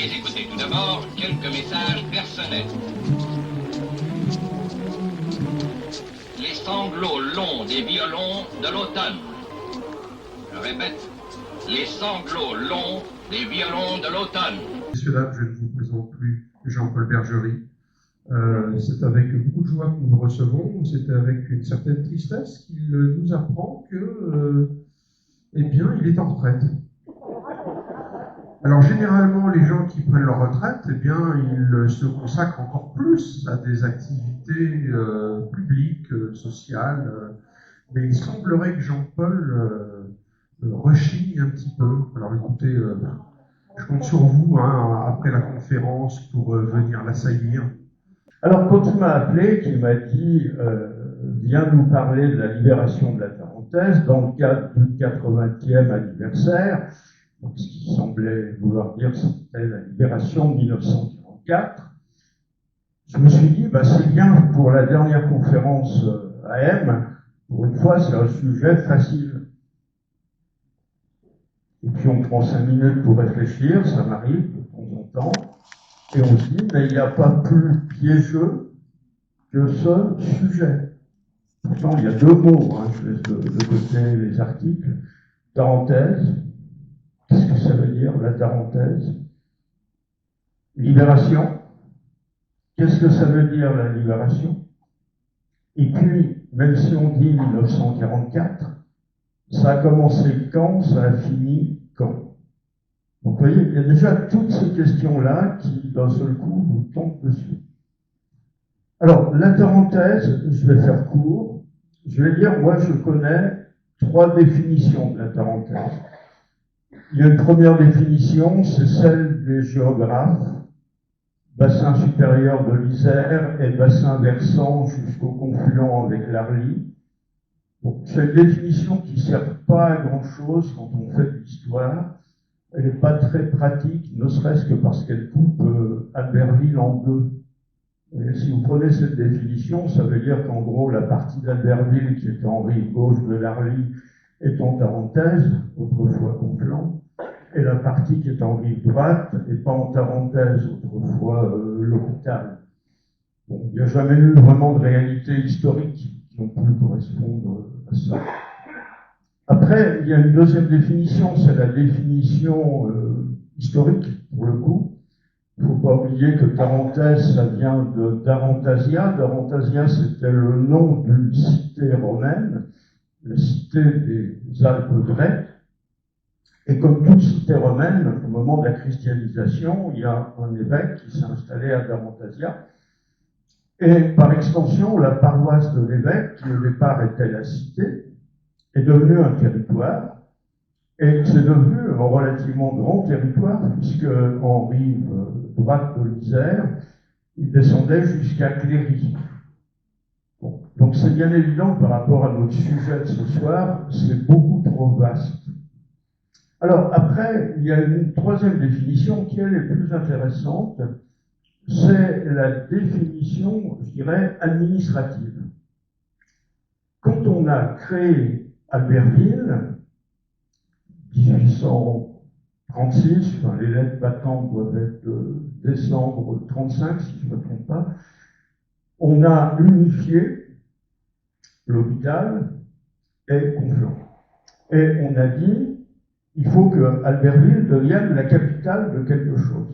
Veuillez écouter tout d'abord quelques messages personnels. Les sanglots longs des violons de l'automne. Je répète, les sanglots longs des violons de l'automne. Messieurs, dames, je ne vous présente plus Jean-Paul Bergerie. C'est avec beaucoup de joie que nous le recevons. C'est avec une certaine tristesse qu'il nous apprend que, eh bien, il est en retraite. Alors, généralement, les gens qui prennent leur retraite, eh bien, ils se consacrent encore plus à des activités publiques, sociales. Mais il semblerait que Jean-Paul rechigne un petit peu. Alors, écoutez, je compte sur vous, après la conférence, pour venir l'assaillir. Alors, quand il m'a appelé, qu'il m'a dit viens nous parler de la libération de la Tarentaise dans le cadre du 80e anniversaire, donc, ce qui semblait vouloir dire c'était la libération de 1944, je me suis dit, c'est bien pour la dernière conférence à M, pour une fois, c'est un sujet facile. Et puis on prend 5 minutes pour réfléchir, ça m'arrive de temps en temps, et on se dit, mais il n'y a pas plus piégeux que ce sujet. Pourtant, il y a 2 mots, je laisse de côté les articles. Tarentaise, qu'est-ce que ça veut dire, la Tarentaise? Libération, qu'est-ce que ça veut dire, la libération? Et puis, même si on dit 1944, ça a commencé quand, ça a fini quand? Donc, vous voyez, il y a déjà toutes ces questions-là qui, d'un seul coup, vous tombent dessus. Alors, la Tarentaise, je vais faire court. Je vais dire, moi, je connais 3 définitions de la Tarentaise. Il y a une première définition, c'est celle des géographes, bassin supérieur de l'Isère et bassin versant jusqu'au confluent avec l'Arly. Bon, c'est une définition qui ne sert pas à grand-chose quand on fait de l'histoire. Elle n'est pas très pratique, ne serait-ce que parce qu'elle coupe Albertville en 2. Et si vous prenez cette définition, ça veut dire qu'en gros, la partie d'Albertville qui est en rive gauche de l'Arly est en Tarentaise, autrefois Conflans, et la partie qui est en rive droite n'est pas en Tarentaise, autrefois l'Hôpital. Bon, il n'y a jamais eu vraiment de réalité historique qui ont pu correspondre à ça. Après, il y a une deuxième définition, c'est la définition historique, pour le coup. Il ne faut pas oublier que Tarentaise, ça vient de Darantasia. Darantasia, c'était le nom d'une cité romaine, la cité des Alpes grecques. Et comme toute cité romaine, au moment de la christianisation, il y a un évêque qui s'est installé à Darantasia. Et par extension, la paroisse de l'évêque, qui au départ était la cité, est devenue un territoire. Et c'est devenu un relativement grand territoire, puisque en rive droite de l'Isère, il descendait jusqu'à Cléry. Bon. Donc c'est bien évident que par rapport à notre sujet de ce soir, c'est beaucoup trop vaste. Alors après, il y a une troisième définition qui elle est plus intéressante, c'est la définition, je dirais, administrative. Quand on a créé Albertville, 1836, les lettres battantes doivent être de décembre 35, si je ne me trompe pas, on a unifié l'hôpital et Conflans. Et on a dit, il faut que Albertville devienne la capitale de quelque chose.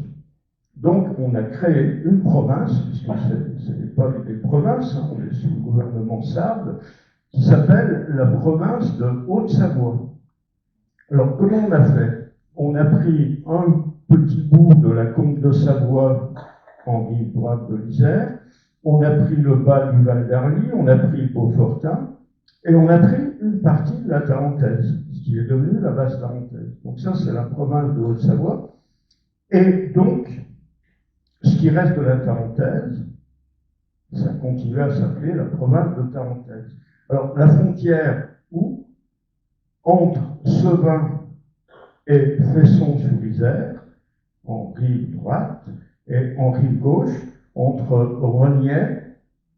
Donc, on a créé une province, puisque c'est l'époque des provinces, on est sous le gouvernement sarde, qui s'appelle la province de Haute-Savoie. Alors, comment on a fait? On a pris un petit bout de la comte de Savoie en rive droite de l'Isère, on a pris le bas du Val d'Arly, on a pris le Beaufortin, et on a pris une partie de la Tarentaise, ce qui est devenu la basse Tarentaise. Donc ça, c'est la province de Haute-Savoie. Et donc, ce qui reste de la Tarentaise, ça continue à s'appeler la province de Tarentaise. Alors, la frontière où entre Sevin et Fesson-sur-Isère, en rive droite, et en rive gauche, entre Rognet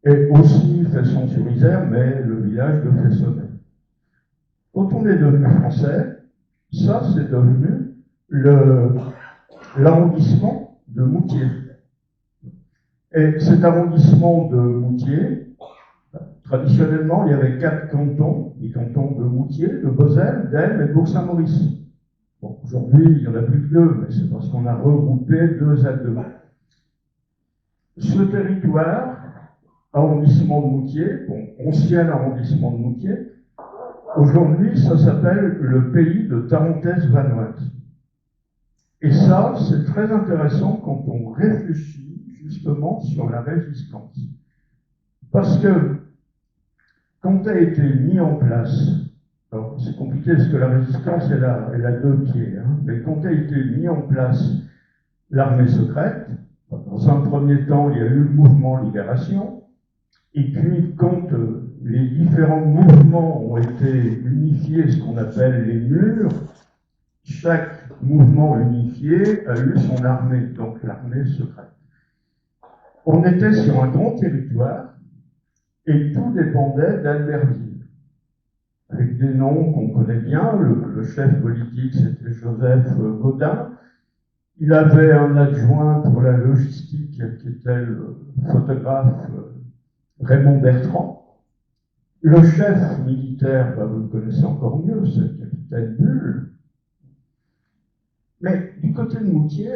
et aussi Fesson-sur-Isère, mais le village de Fessonnet. Quand on est devenu français, ça c'est devenu l'arrondissement de Moutier. Et cet arrondissement de Moutier, traditionnellement, il y avait 4 cantons, les cantons de Moutier, de Bozelle, d'Elme et de Bourg-Saint-Maurice. Bon, aujourd'hui, il n'y en a plus que 2, mais c'est parce qu'on a regroupé 2 Z2. Ce territoire, arrondissement de Moutier, bon, ancien arrondissement de Moutier, aujourd'hui, ça s'appelle le pays de Tarentaise-Vanoise. Et ça, c'est très intéressant quand on réfléchit justement sur la résistance. Parce que quand a été mis en place, alors c'est compliqué parce que la résistance, elle a 2 pieds, hein, mais quand a été mis en place l'armée secrète, dans un premier temps, il y a eu le mouvement Libération, et puis quand les différents mouvements ont été unifiés, ce qu'on appelle les murs, chaque mouvement unifié a eu son armée, donc l'armée secrète. On était sur un grand territoire, et tout dépendait d'Albertville, avec des noms qu'on connaît bien. Le chef politique, c'était Joseph Gaudin. Il avait un adjoint pour la logistique, qui était le photographe Raymond Bertrand. Le chef militaire, vous le connaissez encore mieux, c'est le capitaine Bulle. Mais du côté de Moutier,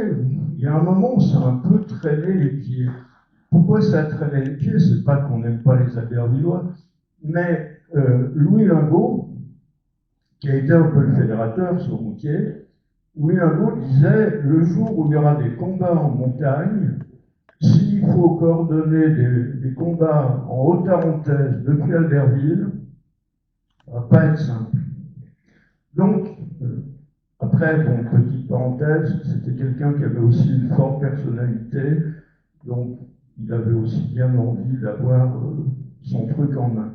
il y a un moment où ça a un peu traîné les pieds. Pourquoi ça a traîné les pieds? C'est pas qu'on n'aime pas les Albervillois, mais Louis Lingot, qui a été un peu le fédérateur sur Moutier, Louis Lingot disait, le jour où il y aura des combats en montagne, s'il faut coordonner des combats en Haute-Tarentaise depuis Albertville, ça va pas être simple. Donc, après, bon, petite parenthèse, c'était quelqu'un qui avait aussi une forte personnalité, donc il avait aussi bien envie d'avoir son truc en main.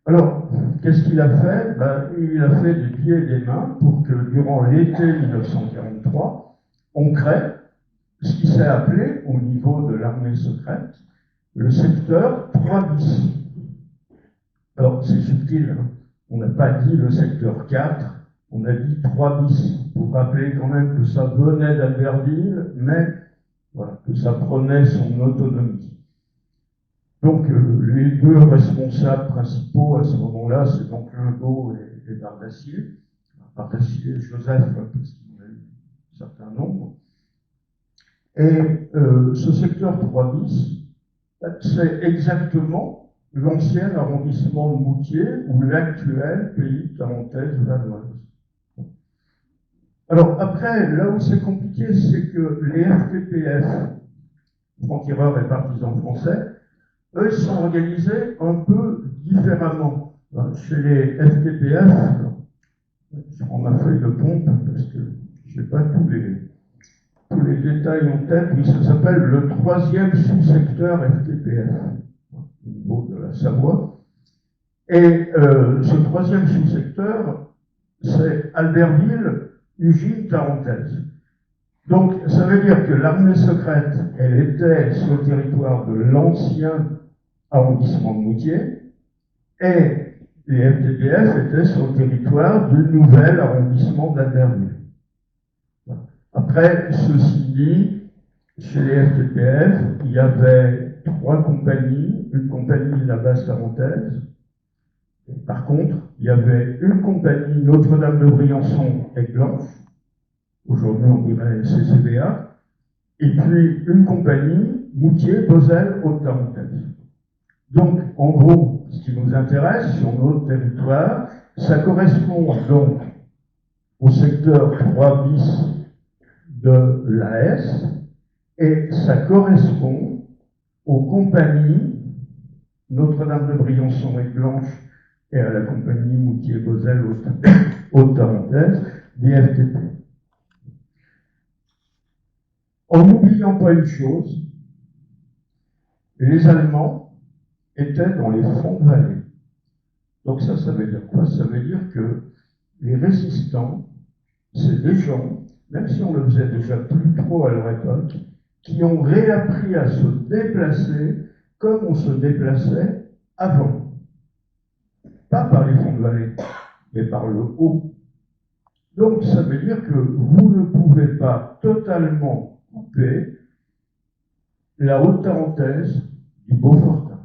Alors, qu'est-ce qu'il a fait? Il a fait des pieds et des mains pour que durant l'été 1943, on crée ce qui s'est appelé, au niveau de l'armée secrète, le secteur 3 bis. Alors, c'est subtil, hein. On n'a pas dit le secteur 4, on a dit 3 bis, pour rappeler quand même que ça venait d'Albertville, mais voilà, que ça prenait son autonomie. Donc, les 2 responsables principaux à ce moment-là, c'est donc Lingot et Bardassier. Bardassier, Joseph, parce qu'il a eu un certain nombre. Et ce secteur 3 bis, c'est exactement l'ancien arrondissement de Moutier ou l'actuel pays de Tarentaise-Vanoise. Alors après, là où c'est compliqué, c'est que les FPPF, francs-tireurs et partisans français, eux sont organisés un peu différemment. Chez les FPPF, je prends ma feuille de pompe parce que je n'ai pas tous les détails en tête, mais ça s'appelle le 3e sous-secteur FPPF, au niveau de la Savoie. Et ce 3e sous-secteur, c'est Albertville, Ugine, Tarentaise. Donc, ça veut dire que l'armée secrète, elle était sur le territoire de l'ancien arrondissement de Moutier, et les FDPF étaient sur le territoire du nouvel arrondissement d'Albertville. Après, ceci dit, chez les FDPF, il y avait 3 compagnies, une compagnie de la Basse-Tarentaise. Par contre, il y avait une compagnie Notre-Dame de Briançon et Blanche, aujourd'hui on dirait CCBA, et puis une compagnie Moutier, Bozelle, Haute-Tarentaise. Donc, en gros, ce qui nous intéresse sur notre territoire, ça correspond donc au secteur 3 bis de l'AS, et ça correspond aux compagnies Notre-Dame de Briançon et Blanche et à la compagnie Moutier-Bozelle Haute-Tarentaise, des FTP. En n'oubliant pas une chose, les Allemands étaient dans les fonds de vallée. Donc ça veut dire quoi? Ça veut dire que les résistants, c'est des gens, même si on le faisait déjà plus trop à leur époque, qui ont réappris à se déplacer comme on se déplaçait avant. Pas par les fonds de vallée, mais par le haut. Donc ça veut dire que vous ne pouvez pas totalement occupé la Haute-Tarentaise du Beaufortin.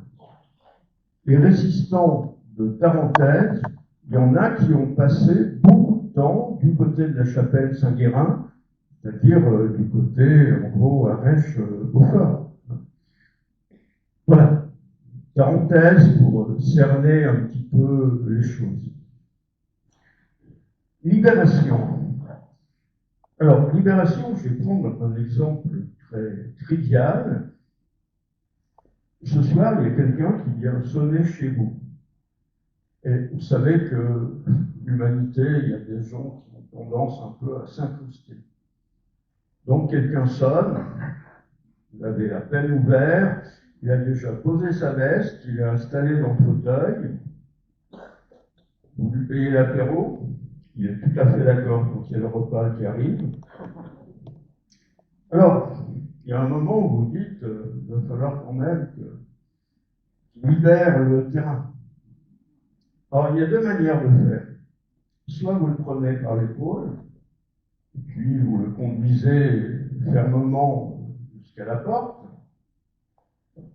Les résistants de Tarentaise, il y en a qui ont passé beaucoup de temps du côté de la chapelle Saint-Guérin, c'est-à-dire du côté, en gros, Arèche-Beaufort. Voilà. Tarentaise pour cerner un petit peu les choses. Libération. Alors, libération, je vais prendre un exemple très trivial. Ce soir, il y a quelqu'un qui vient sonner chez vous. Et vous savez que l'humanité, il y a des gens qui ont tendance un peu à s'incruster. Donc, quelqu'un sonne, vous avez à peine ouvert, il a déjà posé sa veste, il est installé dans le fauteuil, vous lui payez l'apéro, il est tout à fait d'accord pour qu'il y ait le repas qui arrive. Alors, il y a un moment où vous dites, il va falloir quand même qu'il libère le terrain. Alors, il y a deux manières de faire. Soit vous le prenez par l'épaule, et puis vous le conduisez fermement jusqu'à la porte.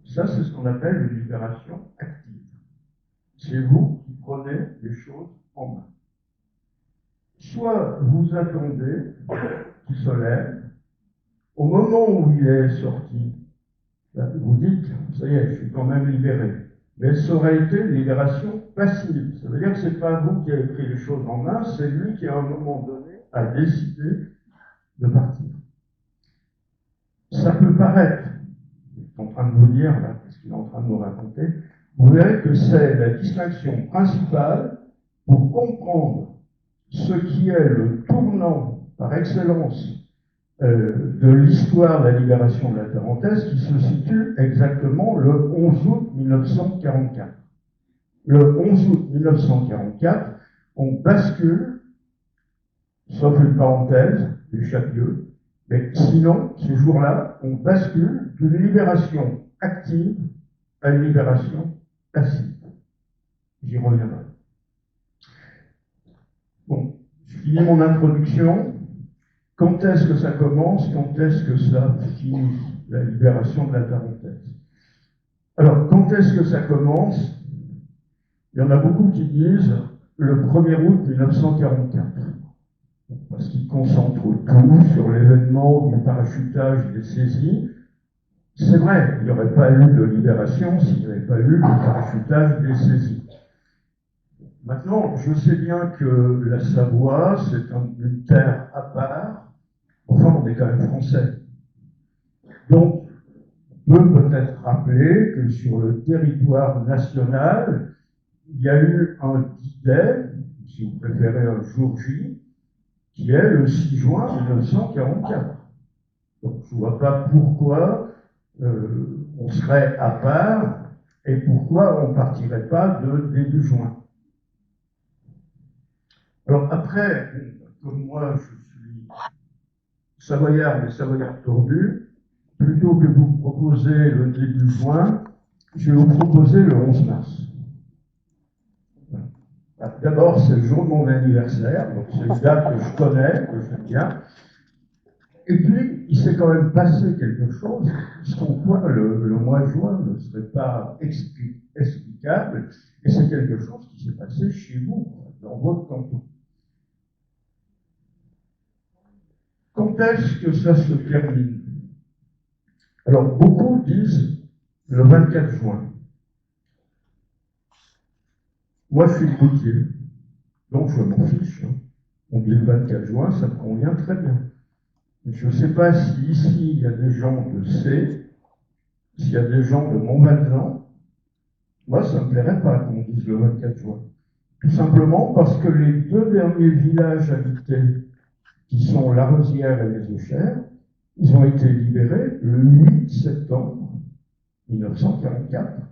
Ça, c'est ce qu'on appelle une libération active. C'est vous qui prenez les choses en main. Soit vous attendez qu'il se lève, au moment où il est sorti, vous dites, ça y est, je suis quand même libéré. Mais ça aurait été une libération passive. Ça veut dire que ce n'est pas vous qui avez pris les choses en main, c'est lui qui, à un moment donné, a décidé de partir. Ça peut paraître, je suis en train de vous dire, là, ce qu'il est en train de nous raconter, vous verrez que c'est la distinction principale pour comprendre ce qui est le tournant par excellence de l'histoire de la libération de la Tarentaise qui se situe exactement le 11 août 1944. Le 11 août 1944, on bascule, sauf une parenthèse, les Chapieux, mais sinon, ce jour-là, on bascule d'une libération active à une libération passive. J'y reviendrai. Bon, je finis mon introduction. Quand est-ce que ça commence? Quand est-ce que ça finit, la libération de la Tarentaise? Alors, quand est-ce que ça commence? Il y en a beaucoup qui disent le 1er août 1944, parce qu'ils concentrent tout sur l'événement du parachutage des saisies. C'est vrai, il n'y aurait pas eu de libération s'il n'y avait pas eu le parachutage des saisies. Maintenant, je sais bien que la Savoie, c'est une terre à part. Enfin, on est quand même français. Donc, on peut peut-être rappeler que sur le territoire national, il y a eu un D-Day, si vous préférez un jour J, qui est le 6 juin 1944. Donc, je ne vois pas pourquoi on serait à part et pourquoi on ne partirait pas de début juin. Alors après, comme moi je suis savoyard, mais savoyard tordu, plutôt que de vous proposer le début juin, je vais vous proposer le 11 mars. D'abord, c'est le jour de mon anniversaire, donc c'est une date que je connais, que j'aime bien. Et puis, il s'est quand même passé quelque chose, sans quoi le mois de juin ne serait pas explicable, et c'est quelque chose qui s'est passé chez vous, dans votre canton. Quand est-ce que ça se termine? Alors, beaucoup disent le 24 juin. Moi, je suis routier, donc je m'en fiche. On dit le 24 juin, ça me convient très bien. Je ne sais pas si ici, il y a des gens de C, s'il y a des gens de Montbazan. Moi, ça ne me plairait pas qu'on dise le 24 juin. Tout simplement parce que les deux derniers villages habités, qui sont La Rosière et les Auchères, ils ont été libérés le 8 septembre 1944.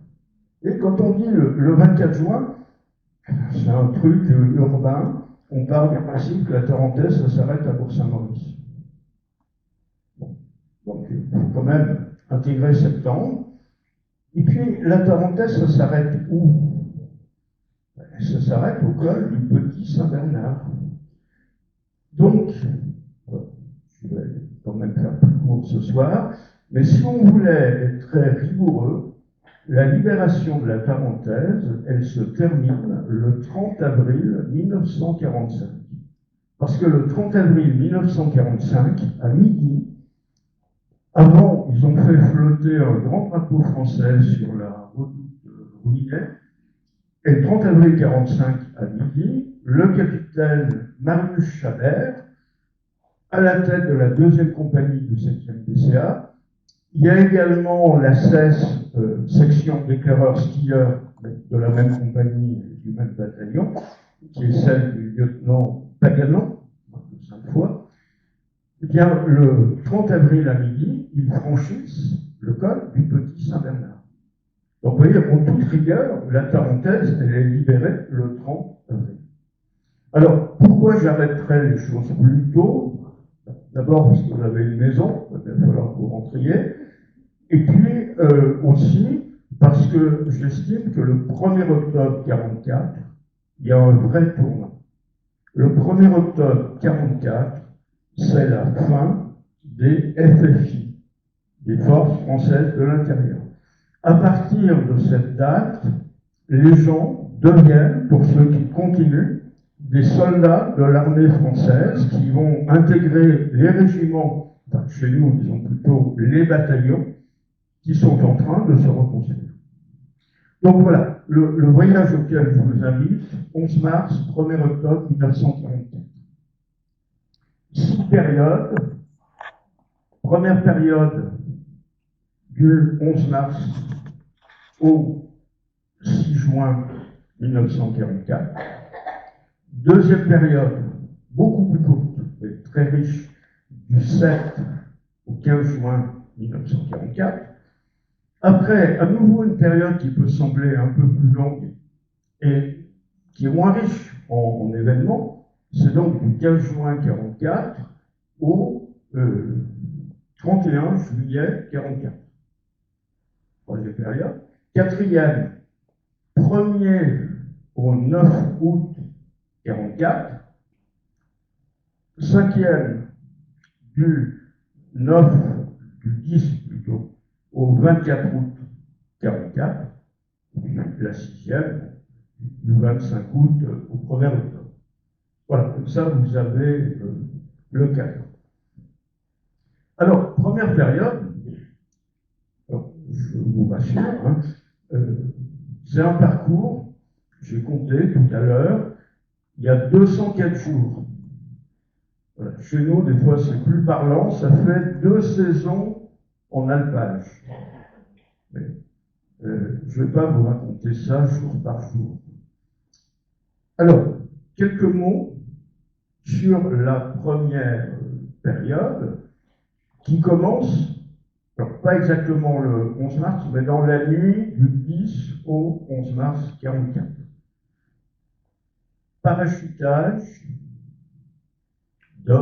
Et quand on dit le 24 juin, c'est un truc urbain, on part du principe que la Tarentaise, ça s'arrête à Bourg-Saint-Maurice. Bon. Donc, il faut quand même intégrer septembre. Et puis, la Tarentaise, ça s'arrête où? Ça s'arrête au col du Petit Saint-Bernard. Donc, je vais quand même faire plus court ce soir, mais si on voulait être très rigoureux, la libération de la Tarentaise, elle se termine le 30 avril 1945. Parce que le 30 avril 1945, à midi, avant, ils ont fait flotter un grand drapeau français sur la redoute de Rouillet, et le 30 avril 1945, à midi, le capitaine Marius Chabert, à la tête de la deuxième compagnie du 7e PCA. Il y a également la CES, section d'éclaireurs skieurs de la même compagnie et du même bataillon, qui est celle du lieutenant Paganon, de Sainte-Foy. Eh bien, le 30 avril à midi, ils franchissent le col du Petit Saint-Bernard. Donc, vous voyez, en toute rigueur, la Tarentaise, elle est libérée le 30 avril. Alors, pourquoi j'arrêterai les choses plus tôt? D'abord, parce que vous avez une maison, il va falloir que vous rentriez. Et puis, aussi, parce que j'estime que le 1er octobre 1944, il y a un vrai tournant. Le 1er octobre 1944, c'est la fin des FFI, des Forces Françaises de l'Intérieur. À partir de cette date, les gens deviennent, pour ceux qui continuent, des soldats de l'armée française qui vont intégrer les régiments, enfin, chez nous, disons plutôt les bataillons, qui sont en train de se reconstruire. Donc voilà, le voyage auquel je vous invite, 11 mars, 1er octobre 1944. 6 périodes. Première période du 11 mars au 6 juin 1944. Deuxième période, beaucoup plus courte, mais très riche, du 7 au 15 juin 1944. Après, à nouveau une période qui peut sembler un peu plus longue et qui est moins riche en événements, c'est donc du 15 juin 1944 au 31 juillet 1944. Troisième période. Quatrième, 1er au 9 août 1944. Cinquième, du 10 plutôt, au 24 août 1944. La sixième, du 25 août au 1er octobre. Voilà, comme ça vous avez le cadre. Alors, première période, je vous rassure, hein, c'est un parcours, j'ai compté tout à l'heure, il y a 204 jours. Voilà. Chez nous, des fois, c'est plus parlant, ça fait 2 saisons en alpage. Mais, je ne vais pas vous raconter ça jour par jour. Alors, quelques mots sur la première période qui commence, alors pas exactement le 11 mars, mais dans la nuit du 10 au 11 mars 1944. Parachutage de,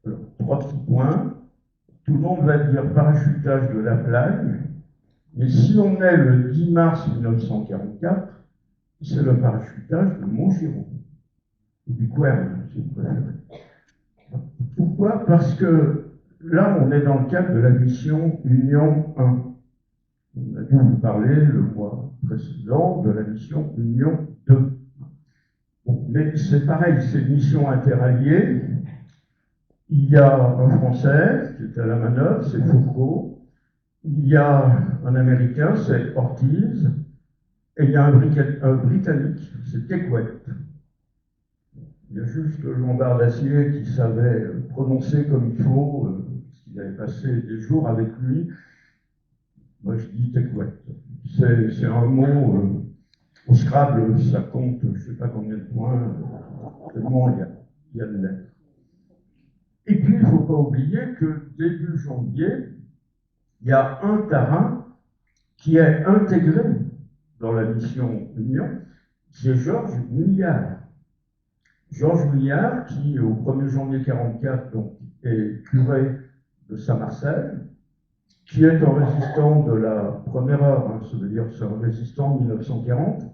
alors, 3 petits points, tout le monde va dire parachutage de la Plagne, mais si on est le 10 mars 1944, c'est le parachutage de Montgirou, ou du Quern, si vous préférez. Pourquoi? Parce que là, on est dans le cadre de la mission Union 1. On a dû vous parler le mois précédent de la mission Union 2. Bon, mais c'est pareil, c'est une mission interalliée. Il y a un Français qui est à la manœuvre, c'est Foucault. Il y a un Américain, c'est Ortiz. Et il y a un Britannique, c'est Tequet. Il y a juste Lombard d'Acier qui savait prononcer comme il faut, parce qu'il avait passé des jours avec lui. Moi, je dis Tequet. C'est un mot, au Scrabble, ça compte, je ne sais pas combien de points, tellement il y a de lettres. Et puis, il ne faut pas oublier que début janvier, il y a un Tarin qui est intégré dans la mission Union, c'est Georges Mouillard. Georges Mouillard, qui au 1er janvier 1944 donc, est curé de Saint-Marcel, qui est un résistant de la première heure, hein, ça veut dire c'est un résistant de 1940.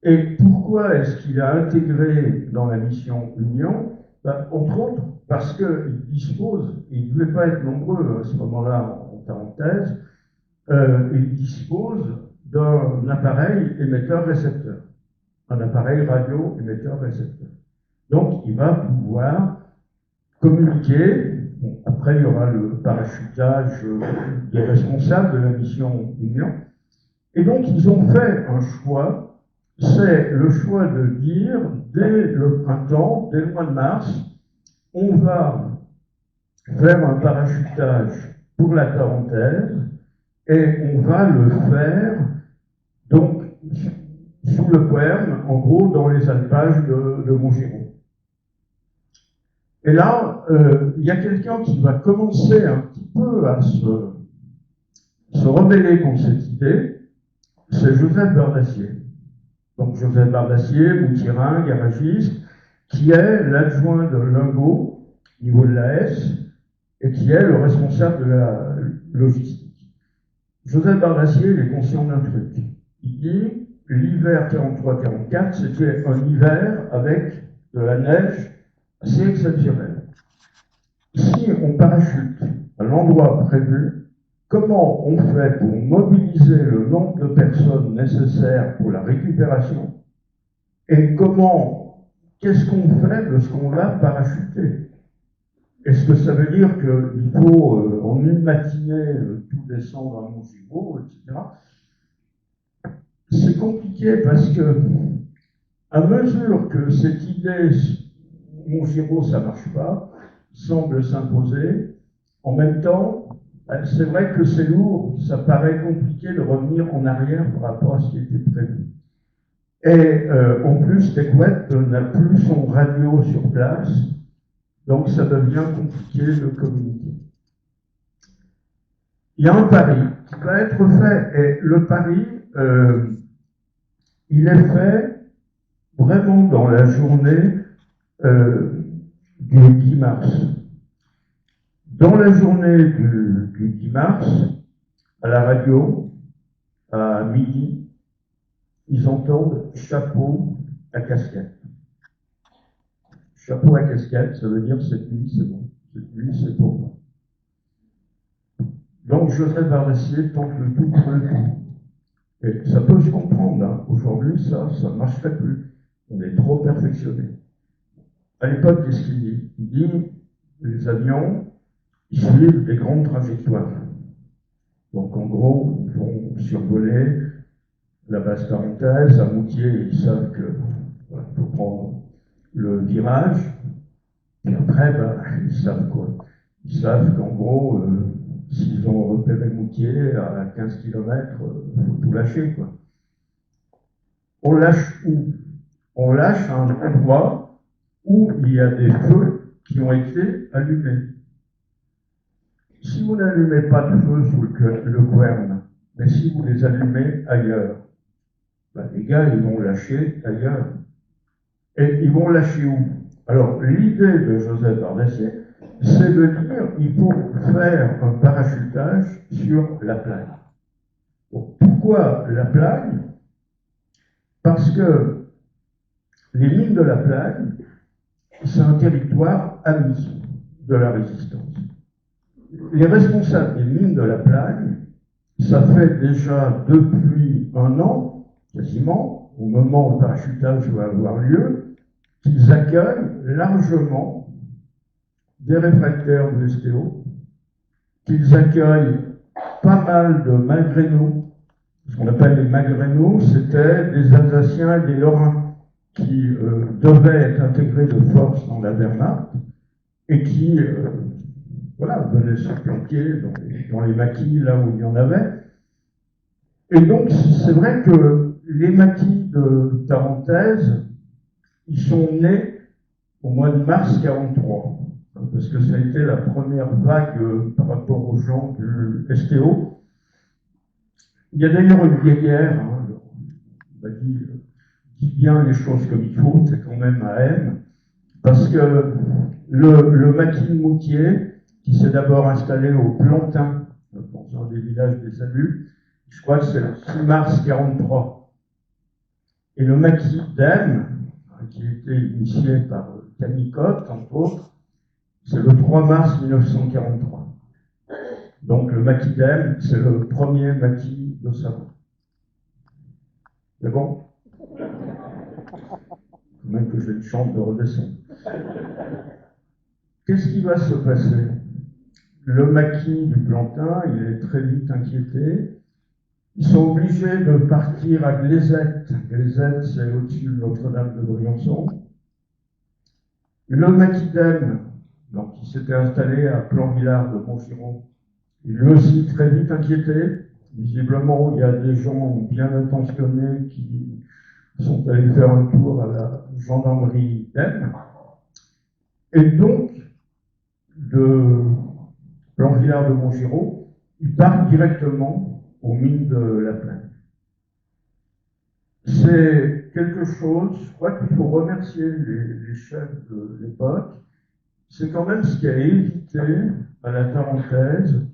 Et pourquoi est-ce qu'il a intégré dans la mission Union? Ben, entre autres, parce qu'ils disposent, ils ne devaient pas être nombreux à ce moment-là en parenthèse, ils disposent d'un appareil émetteur-récepteur, un appareil radio émetteur-récepteur. Donc, il va pouvoir communiquer. Bon, après, il y aura le parachutage des responsables de la mission Union. Et donc, ils ont fait un choix, c'est le choix de dire, dès le printemps, dès le mois de mars, on va faire un parachutage pour la Tarentaise, et on va le faire, donc, sous le Puerne, en gros, dans les alpages de Montgiraud. Et là, il y a quelqu'un qui va commencer un petit peu à se rebeller contre cette idée, c'est Joseph Bardassier. Donc Joseph Bardassier, boutirin, garagiste, qui est l'adjoint de Lingot, au niveau de la S, et qui est le responsable de la logistique. Joseph Bardassier, il est conscient d'un truc. Il dit, l'hiver 43-44, c'était un hiver avec de la neige assez exceptionnel. Si on parachute à l'endroit prévu, comment on fait pour mobiliser le nombre de personnes nécessaires pour la récupération et qu'est-ce qu'on fait de ce qu'on va parachuter? Est-ce que ça veut dire qu'il faut en une matinée tout descendre à Montgiraud, etc. C'est compliqué parce que à mesure que cette idée Montgiraud, ça ne marche pas, semble s'imposer. En même temps, c'est vrai que c'est lourd, ça paraît compliqué de revenir en arrière par rapport à ce qui était prévu. Et en plus, Tequet n'a plus son radio sur place, donc ça devient compliqué de communiquer. Il y a un pari qui va être fait, et le pari, il est fait vraiment dans la journée du 10 mars. Dans la journée du 10 mars, à la radio, à midi, ils entendent chapeau à casquette. Chapeau à casquette, ça veut dire cette nuit c'est bon, cette nuit c'est pour moi. Donc Joseph Bardassier tente le tout pour le tout. Et ça peut se comprendre, hein. Aujourd'hui ça ne marcherait plus. On est trop perfectionné. À l'époque, qu'est-ce qu'il dit? Il dit, les avions, ils suivent des grandes trajectoires. Donc en gros, ils vont survoler la base Tarentaise, à Moutier, ils savent que voilà, faut prendre le virage, et après, ils savent quoi? Ils savent qu'en gros, s'ils ont repéré Moutier à 15 km, il faut tout lâcher, quoi. On lâche où? On lâche à un endroit où il y a des feux qui ont été allumés. Si vous n'allumez pas de feu sous le Puerne, mais si vous les allumez ailleurs, les gars, ils vont lâcher ailleurs. Et ils vont lâcher où? Alors, l'idée de Joseph Bardassier, c'est de dire il faut faire un parachutage sur la Plagne. Bon, pourquoi la Plagne? Parce que les mines de la Plagne, c'est un territoire ami de la résistance. Les responsables des mines de la Plagne, ça fait déjà depuis un an, quasiment, au moment où le parachutage va avoir lieu, qu'ils accueillent largement des réfractaires de STO, qu'ils accueillent pas mal de malgré-nous. Ce qu'on appelle les malgré-nous, c'était des Alsaciens et des Lorrains qui devaient être intégrés de force dans la Wehrmacht et qui venaient se planquer dans les maquis là où il y en avait. Et donc, c'est vrai que les maquis de Tarentaise, ils sont nés au mois de mars 43, parce que ça a été la première vague par rapport aux gens du STO. Il y a d'ailleurs une guerrière, hein, on m'a dit bien les choses comme il faut, c'est quand même à M, parce que le maquis de Moutier, qui s'est d'abord installé au Plantin, dans un des villages des Alus, je crois que c'est le 6 mars 43. Et le maquis d'M, qui a été initié par Camille Cotte, entre autres, c'est le 3 mars 1943. Donc le maquis d'Elne, c'est le premier maquis de Savoie. C'est bon? Même que j'ai une chance de redescendre. Qu'est-ce qui va se passer? Le maquis du Plantin, il est très vite inquiété. Ils sont obligés de partir à Glaisette. Glaisette, c'est au-dessus de Notre-Dame de Briançon. Le maquis d'Elne, donc il s'était installé à Plan-Villard de Montgiron, il est aussi très vite inquiété. Visiblement, il y a des gens bien intentionnés qui sont allés faire un tour à la gendarmerie d'Elne. Et donc, de Plan-Villard de Montgiron, il part directement aux mines de la Plaine. C'est quelque chose, je crois qu'il faut remercier les chefs de l'époque. C'est quand même ce qui a évité à la Tarentaise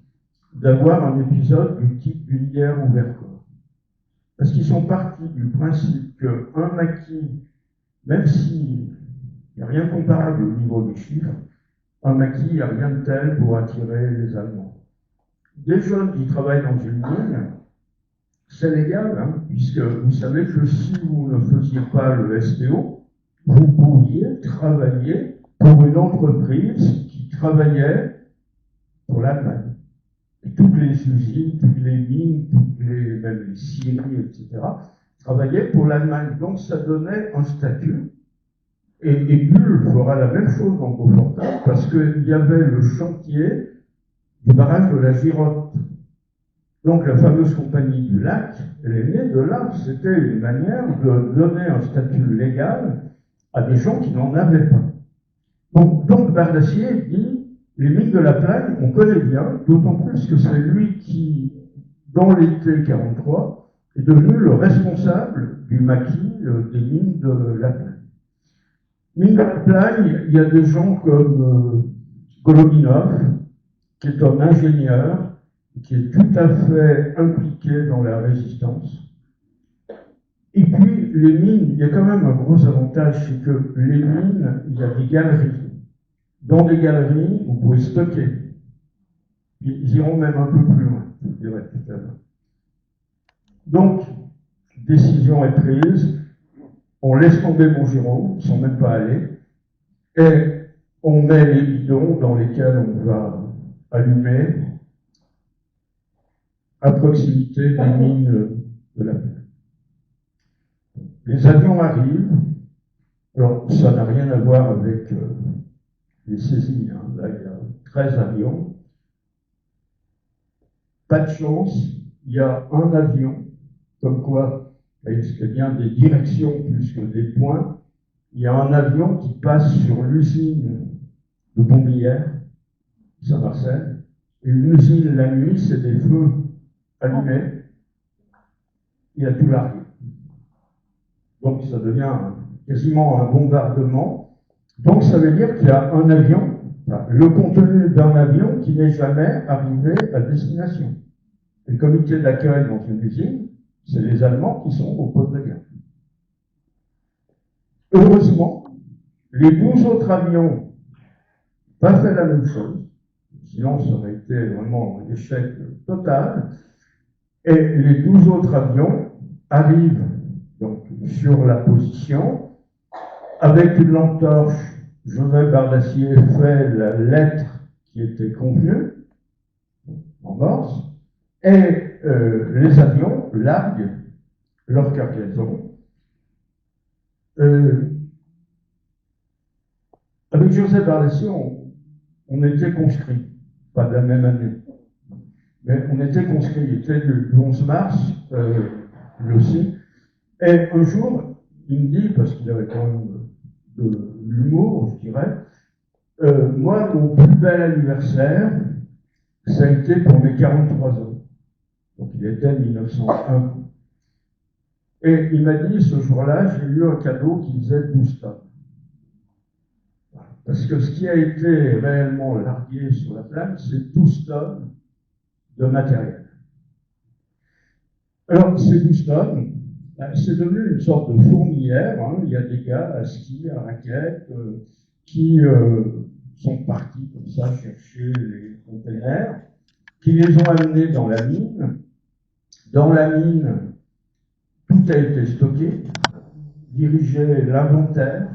d'avoir un épisode du type Bullière ou Vercors. Parce qu'ils sont partis du principe qu'un maquis, même s'il n'y a rien de comparable au niveau des chiffres, un maquis, il n'y a rien de tel pour attirer les Allemands. Des jeunes qui travaillent dans une mine, c'est légal, hein, puisque vous savez que si vous ne faisiez pas le STO, vous pouviez travailler pour une entreprise qui travaillait pour l'Allemagne. Et toutes les usines, toutes les mines, même les scieries, etc., travaillaient pour l'Allemagne. Donc ça donnait un statut. Et Bull fera la même chose en Beaufortin, parce qu'il y avait le chantier du barrage de la Girotte. Donc la fameuse compagnie du lac, elle est née de là. C'était une manière de donner un statut légal à des gens qui n'en avaient pas. Donc Bardacier dit, les mines de la Plagne, on connaît bien, d'autant plus que c'est lui qui, dans l'été 43, est devenu le responsable du maquis des mines de la Plagne. Mine de la Plagne, il y a des gens comme Golominov, qui est un ingénieur, qui est tout à fait impliqué dans la résistance. Et puis, les mines, il y a quand même un gros avantage, c'est que les mines, il y a des galeries. Dans des galeries, vous pouvez stocker. Ils iront même un peu plus loin, je dirais tout à l'heure. Donc, décision est prise, on laisse tomber Montgiron, ils ne sont même pas allés, et on met les bidons dans lesquels on va allumer à proximité des mines de la Plaine. Les avions arrivent, alors ça n'a rien à voir avec les saisies, hein. Là il y a 13 avions. Pas de chance, il y a un avion, comme quoi, c'est bien des directions plus que des points, il y a un avion qui passe sur l'usine de Bombillières, Saint-Marcel, et l'usine la nuit, c'est des feux allumés, il y a tout largué. Donc ça devient quasiment un bombardement. Donc ça veut dire qu'il y a un avion, enfin, le contenu d'un avion qui n'est jamais arrivé à destination. Le comité d'accueil dans une usine, c'est les Allemands qui sont au poste de guerre. Heureusement, les 12 autres avions n'ont pas fait la même chose, sinon ça aurait été vraiment un échec total. Et les 12 autres avions arrivent donc sur la position, avec une lampe torche. Joseph Bardacier fait la lettre qui était convenue, en morse, et les avions larguent leur cargaison. Avec Joseph Bardacier, on était conscrits, pas de la même année, mais on était conscrits, il était le 11 mars, lui aussi, et un jour, il me dit, parce qu'il avait quand même de l'humour, je dirais, moi, mon plus bel anniversaire, ça a été pour mes 43 ans. Donc il était 1901. Et il m'a dit, ce jour-là, j'ai eu un cadeau qui faisait 12 tonnes. Parce que ce qui a été réellement largué sur la plaine, c'est 12 tonnes de matériel. Alors, ces 12 tonnes, c'est devenu une sorte de fourmilière. Hein. Il y a des gars à ski, à raquettes, qui sont partis comme ça chercher les containers, qui les ont amenés dans la mine. Dans la mine, tout a été stocké, dirigeait l'inventaire.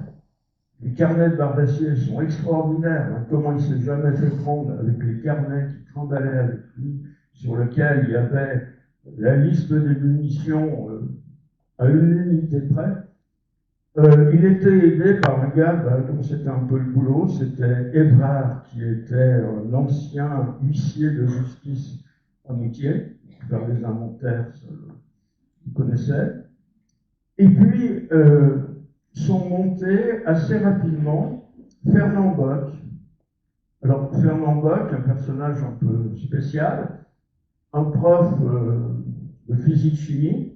Les carnets de Bardassier sont extraordinaires. Hein. Comment il s'est jamais fait prendre avec les carnets qui trimballaient avec lui, sur lesquels il y avait la liste des munitions à une unité près. Il était aidé par un gars dont c'était un peu le boulot, c'était Évrard, qui était un ancien huissier de justice à Moutier, faire les inventaires, il connaissait. Et puis, sont montés assez rapidement Fernand Bock. Alors, Fernand Bock, un personnage un peu spécial, un prof de physique-chimie,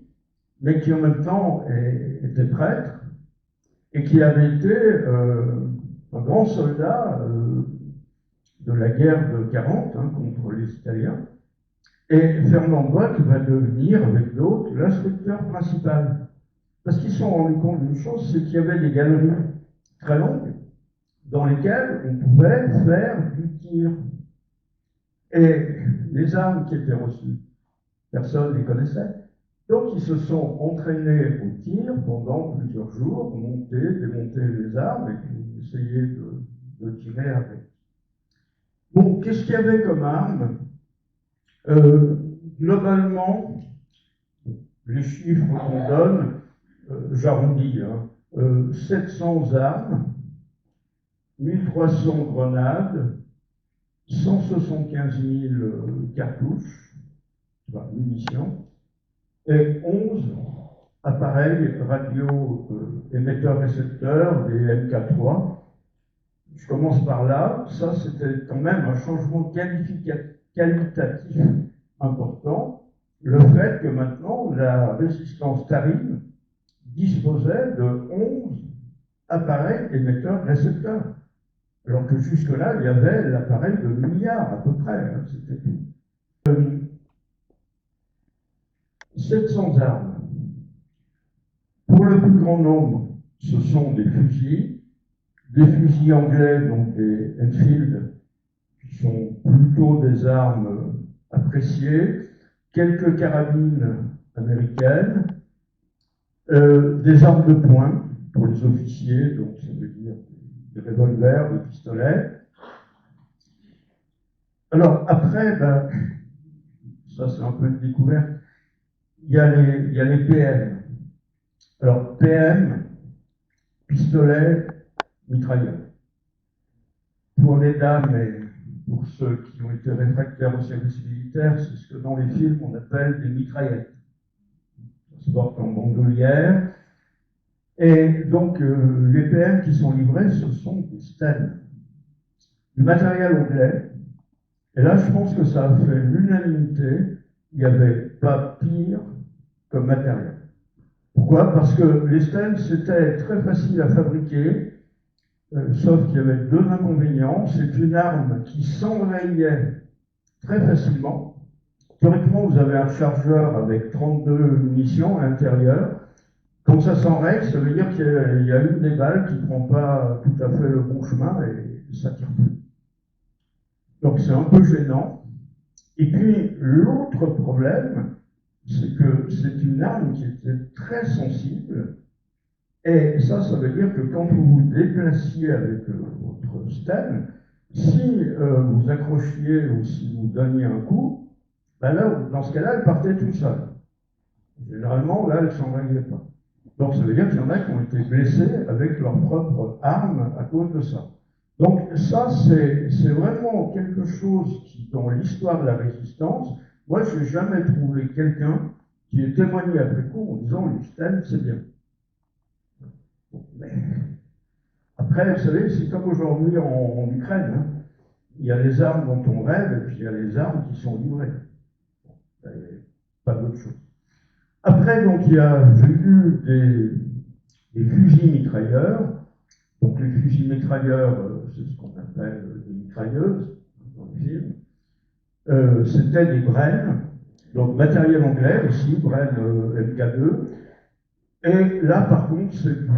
mais qui en même temps était prêtre, et qui avait été un grand soldat de la guerre de 40 contre les Italiens. Et Fernand Bock va devenir, avec d'autres, l'instructeur principal. Parce qu'ils se sont rendus compte d'une chose, c'est qu'il y avait des galeries très longues dans lesquelles on pouvait faire du tir. Et les armes qui étaient reçues, personne ne les connaissait. Donc ils se sont entraînés au tir pendant plusieurs jours, monter, démonter les armes et puis essayer de tirer avec. Bon, qu'est-ce qu'il y avait comme armes? Globalement, les chiffres qu'on donne, j'arrondis, 700 armes, 1300 grenades, 175 000 cartouches, munitions, et 11 appareils radio émetteurs-récepteurs, des MK3. Je commence par là. Ça, c'était quand même un changement qualitatif important. Le fait que maintenant, la résistance Tarim disposait de 11 appareils émetteurs-récepteurs. Alors que jusque-là, il y avait l'appareil de milliards à peu près. C'était tout. 700 armes. Pour le plus grand nombre, ce sont des fusils anglais, donc des Enfield, qui sont plutôt des armes appréciées, quelques carabines américaines, des armes de poing pour les officiers, donc ça veut dire des revolvers, des pistolets. Alors après, ça c'est un peu une découverte, il y a les PM. Alors PM, pistolet, mitrailleur. Pour les dames et pour ceux qui ont été réfractaires au service militaire, c'est ce que dans les films on appelle des mitraillettes. Ça se porte en bandoulière. Et donc les PM qui sont livrés, ce sont des Sten. Du matériel anglais. Et là, je pense que ça a fait l'unanimité. Il n'y avait pas pire comme matériel. Pourquoi? Parce que les Sten, c'était très facile à fabriquer, sauf qu'il y avait deux inconvénients. C'est une arme qui s'enrayait très facilement. Théoriquement, vous avez un chargeur avec 32 munitions à l'intérieur. Quand ça s'enraye, ça veut dire qu'il y a une des balles qui ne prend pas tout à fait le bon chemin et ça ne tire plus. Donc c'est un peu gênant. Et puis l'autre problème, c'est que c'est une arme qui était très sensible. Et ça veut dire que quand vous vous déplaciez avec votre Sten, si vous accrochiez ou si vous donniez un coup, là, dans ce cas-là, elle partait toute seule. Généralement, là, elle ne s'enrayait pas. Donc ça veut dire qu'il y en a qui ont été blessés avec leur propre arme à cause de ça. Donc ça, c'est vraiment quelque chose qui, dans l'histoire de la résistance, moi, je n'ai jamais trouvé quelqu'un qui ait témoigné après coup en disant « le Sten, c'est bien ». Mais après, vous savez, c'est comme aujourd'hui en Ukraine. Hein. Il y a les armes dont on rêve et puis il y a les armes qui sont livrées. Pas d'autre chose. Après, donc, il y a eu des fusils mitrailleurs. Donc, les fusils mitrailleurs, c'est ce qu'on appelle des mitrailleuses dans le film. C'était des Bren, donc matériel anglais aussi, Bren MK2. Et là, par contre, c'est du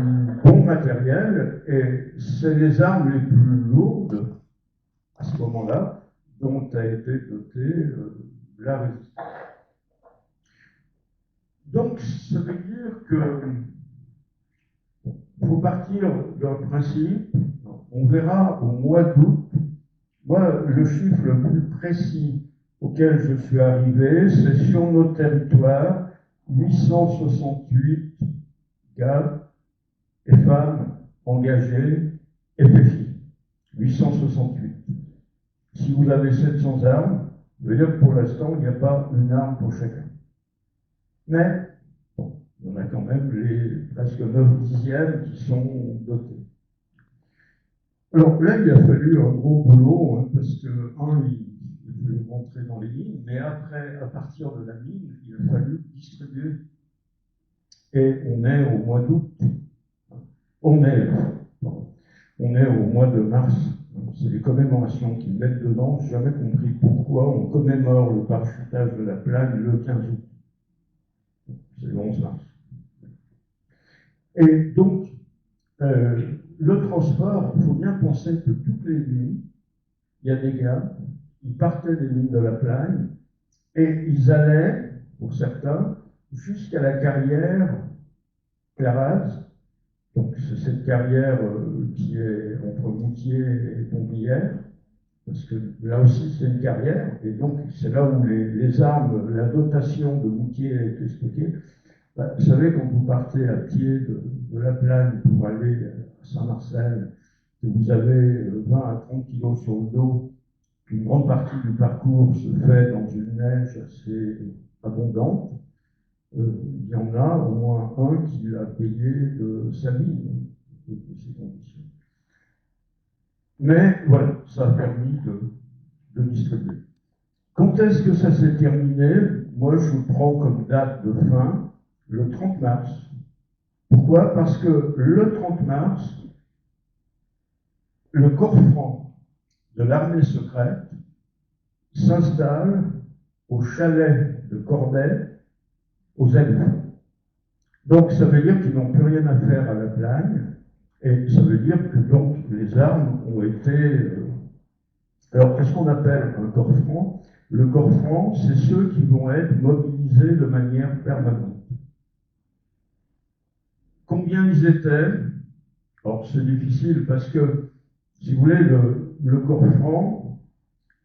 bon matériel et c'est les armes les plus lourdes à ce moment-là, dont a été dotée la résistance. Donc, ça veut dire qu'il faut partir d'un principe, on verra au mois d'août. Moi, le chiffre le plus précis auquel je suis arrivé, c'est sur nos territoires, 868 gars et femmes engagés FFI. 868. Si vous avez 700 armes, ça veut dire que pour l'instant, il n'y a pas une arme pour chacun. Mais, bon, il y en a quand même les presque 9 dixièmes qui sont dotés. Alors là, il a fallu un gros boulot, hein, parce que, il a fallu rentrer dans les lignes, mais après, à partir de la ligne, il a fallu distribuer. Et on est au mois d'août. On est au mois de mars. C'est les commémorations qui mettent dedans. Je n'ai jamais compris pourquoi on commémore le parachutage de la Plagne le 15 août. C'est le 11 mars. Et donc, le transport, il faut bien penser que toutes les nuits, il y a des gars, ils partaient des mines de la Plagne et ils allaient, pour certains, jusqu'à la carrière Claraz. Donc, c'est cette carrière qui est entre Moutier et Pomblières, parce que là aussi c'est une carrière, et donc c'est là où les armes, la dotation de Moutier a été stockée. Vous savez, quand vous partez à pied de la Plagne pour aller à Saint-Marcel, que vous avez 20 à 30 kilos sur le dos, qu'une grande partie du parcours se fait dans une neige assez abondante, il y en a au moins un qui l'a payé de sa vie, de ces conditions. Mais voilà, ça a permis de distribuer. Quand est-ce que ça s'est terminé? Moi, je prends comme date de fin le 30 mars. Pourquoi? Parce que le 30 mars, le corps franc de l'armée secrète s'installe au chalet de Corday, aux Alpes. Donc, ça veut dire qu'ils n'ont plus rien à faire à la Plagne, et ça veut dire que donc les armes ont été. Alors, qu'est-ce qu'on appelle un corps franc? Le corps franc, c'est ceux qui vont être mobilisés de manière permanente. Combien ils étaient? Alors, c'est difficile parce que, si vous voulez, le corps franc,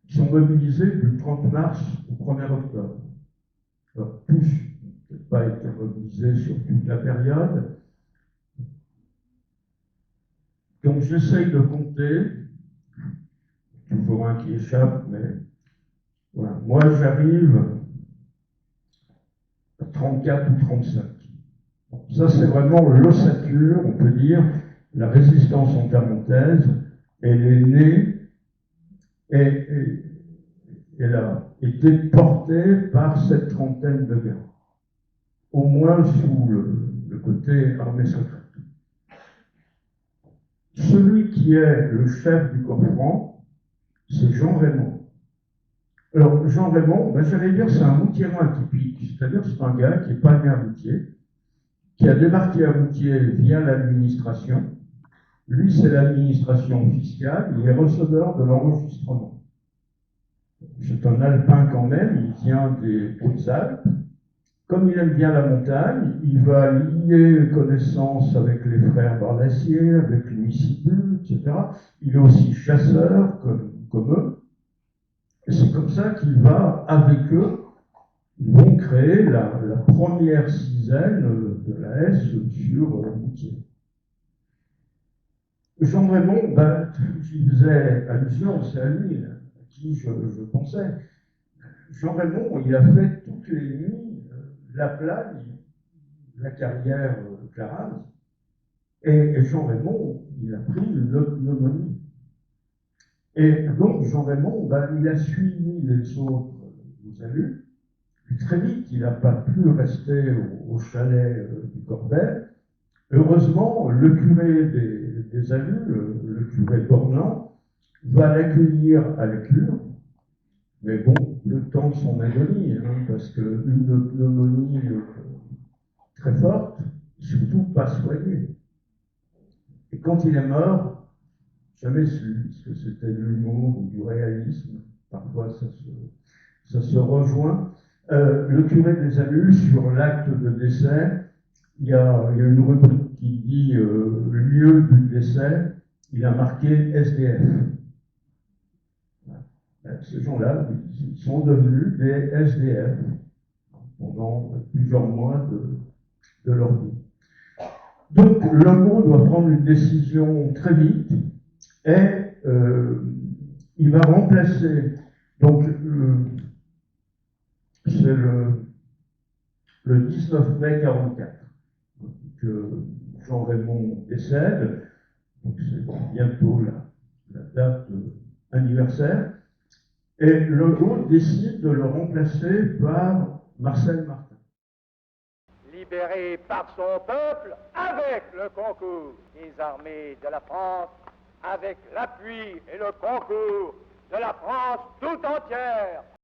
ils sont mobilisés du 30 mars au 1er octobre. Alors, tous n'ont pas été mobilisés sur toute la période. Donc, j'essaye de compter, toujours un qui échappe, mais voilà. Moi, j'arrive à 34 ou 35. Ça, c'est vraiment l'ossature, on peut dire, la résistance encamontaise. Elle est née et elle a été portée par cette trentaine de gars, au moins sous le côté armée secrète. Celui qui est le chef du corps franc, c'est Jean Raymond. Alors, Jean Raymond, j'allais dire, c'est un Moutierois atypique, c'est-à-dire c'est un gars qui n'est pas né à Moutier, qui a débarqué à Moutier via l'administration. Lui, c'est l'administration fiscale, il est receveur de l'enregistrement. C'est un alpin quand même, il vient des Hautes-Alpes. Comme il aime bien la montagne, il va lier connaissance avec les frères Bardassier, avec Louis Sibu, etc. Il est aussi chasseur, comme eux. Et c'est comme ça qu'il va, avec eux, ils vont créer la première cisaille de la S sur Moutier. Jean Raymond, j'y faisais allusion, c'est à lui à qui je pensais. Jean Raymond, il a fait toutes les nuits la Plagne, la carrière Claraz, et Jean Raymond, il a pris une pneumonie. Et donc, Jean Raymond, il a suivi les autres aux Alus. Très vite, il n'a pas pu rester au chalet du Corday. Heureusement, le curé des Alus, le curé Bornand, va l'accueillir à la cure. Mais bon, le temps de son agonie, parce qu'une pneumonie très forte, surtout pas soignée. Et quand il est mort, jamais su ce que c'était de l'humour ou du réalisme. Parfois, ça se rejoint. Le curé des Alus, sur l'acte de décès, il y a une rubrique qui dit lieu du décès, il a marqué SDF. Ces gens-là, ils sont devenus des SDF pendant plusieurs mois de leur vie. Donc, le mot doit prendre une décision très vite et il va remplacer. Donc, c'est le 19 mai 1944 que Jean Raymond décède. Donc, c'est bientôt la date anniversaire. Et Legault décide de le remplacer par Marcel Martin. Libéré par son peuple, avec le concours des armées de la France, avec l'appui et le concours de la France tout entière.